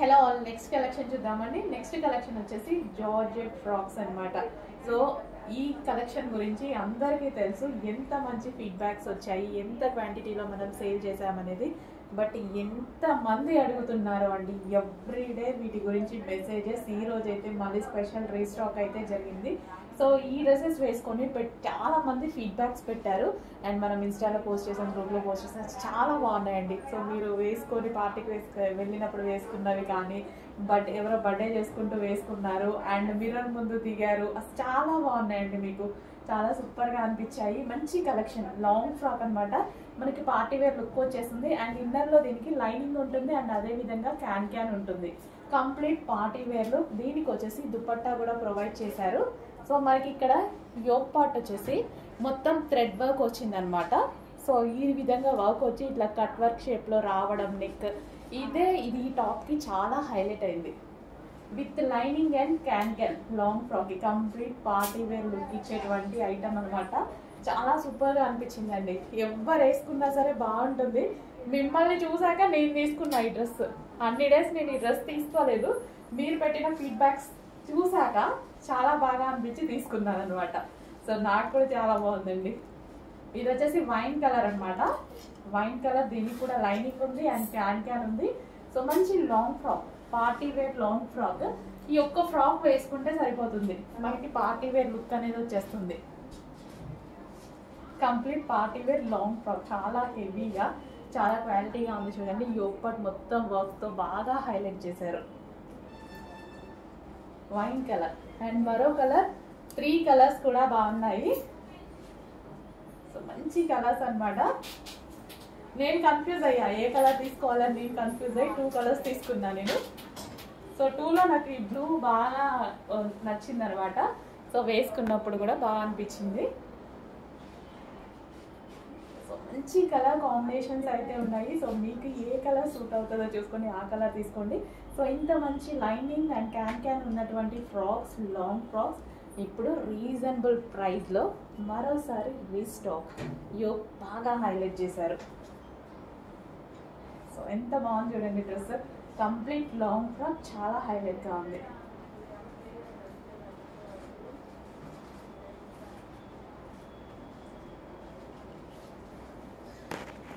Hello all, next collection చూద్దామండి. Next collection వచ్చేసి georgette frocks అన్నమాట. సో ఈ కలెక్షన్ గురించి అందరికీ తెలుసు, ఎంత మంచి ఫీడ్బ్యాక్స్ వచ్చాయి, ఎంత క్వాంటిటీలో మనం సేల్ చేసామనేది. బట్ ఎంత మంది అడుగుతున్నారు అండి, ఎవ్రీడే వీటి గురించి మెసేజెస్. ఈ రోజు అయితే మళ్ళీ స్పెషల్ రీస్టాక్ అయితే జరిగింది. సో ఈ డ్రెస్సెస్ వేసుకొని చాలా మంది ఫీడ్బ్యాక్స్ పెట్టారు. అండ్ మనం ఇన్స్టాలో పోస్ట్ చేసాం, గ్రూప్లో పోస్ట్ చేసాం, చాలా బాగున్నాయండి. సో మీరు వేసుకొని పార్టీకి వెళ్ళినప్పుడు వేసుకున్నవి కానీ, బట్ ఎవరో బర్త్డే చేసుకుంటూ వేసుకున్నారు అండ్ మిర్రర్ ముందు దిగారు, అసలు చాలా బాగున్నాయండి. మీకు చాలా సూపర్గా అనిపించాయి. మంచి కలెక్షన్, లాంగ్ ఫ్రాక్ అనమాట. మనకి పార్టీ వేర్ లుక్ వచ్చేస్తుంది అండ్ ఇన్నర్లో దీనికి లైనింగ్ ఉంటుంది అండ్ అదే విధంగా క్యాన్ ఉంటుంది. Complete party wear look. దీనికి వచ్చేసి దుపట్టా కూడా ప్రొవైడ్ చేశారు. సో మనకి ఇక్కడ యోక్ పార్ట్ వచ్చేసి మొత్తం థ్రెడ్ వర్క్ వచ్చింది అనమాట. సో ఈ విధంగా వర్క్ వచ్చి ఇట్లా కట్ వర్క్ షేప్లో రావడం, నెక్ ఇది ఈ టాప్కి చాలా హైలైట్ అయింది. With lining and can long frock, complete party wear look ఇచ్చేటువంటి ఐటమ్ అనమాట. చాలా సూపర్గా అనిపించిందండి. ఎవరు వేసుకున్నా సరే బాగుంటుంది. మిమ్మల్ని చూసాక నేను తీసుకున్నా ఈ డ్రెస్. అన్ని డేస్ నేను ఈ డ్రెస్ తీసుకోలేదు, మీరు పెట్టిన ఫీడ్బ్యాక్స్ చూసాక చాలా బాగా అనిపించి తీసుకున్నాను అనమాట. సో నాకు కూడా చాలా బాగుందండి. ఇది వచ్చేసి వైన్ కలర్ అనమాట. వైన్ కలర్, దీనికి కూడా లైనింగ్ ఉంది అండ్ క్యాన్ ఉంది. సో మంచి long frock, party wear long frock. ఈ ఒక్క ఫ్రాక్ వేసుకుంటే సరిపోతుంది, మనకి పార్టీ వేర్ లుక్ అనేది వచ్చేస్తుంది. Complete party wear long frock, చాలా హెవీగా, చాలా క్వాలిటీగా ఉంది. చూడండి, యోక్ పార్ట్ మొత్తం వర్క్తో బాగా హైలైట్ చేశారు. వైన్ కలర్ అండ్ మరో కలర్, 3 కలర్స్ కూడా బాగున్నాయి. సో మంచి కలర్స్ అనమాట. నేను కన్ఫ్యూజ్ అయ్యా, ఏ కలర్ తీసుకోవాలని నేను కన్ఫ్యూజ్ అయ్యి 2 కలర్స్ తీసుకున్నా నేను. సో 2లో నాకు ఈ బ్లూ బాగా నచ్చింది అనమాట. సో వేసుకున్నప్పుడు కూడా బాగా అనిపించింది. సో మంచి కలర్ కాంబినేషన్స్ అయితే ఉన్నాయి. సో మీకు ఏ కలర్ సూట్ అవుతుందో చూసుకొని ఆ కలర్ తీసుకోండి. సో ఇంత మంచి లైనింగ్ అండ్ క్యాన్ ఉన్నటువంటి ఫ్రాక్స్, లాంగ్ ఫ్రాక్స్ ఇప్పుడు రీజనబుల్ ప్రైస్లో మరోసారి రీస్టాక్. యోక్ బాగా హైలైట్ చేశారు. సో ఎంత బాగుంది చూడండి డ్రెస్. కంప్లీట్ లాంగ్ ఫ్రాక్ చాలా హైలైట్గా ఉంది.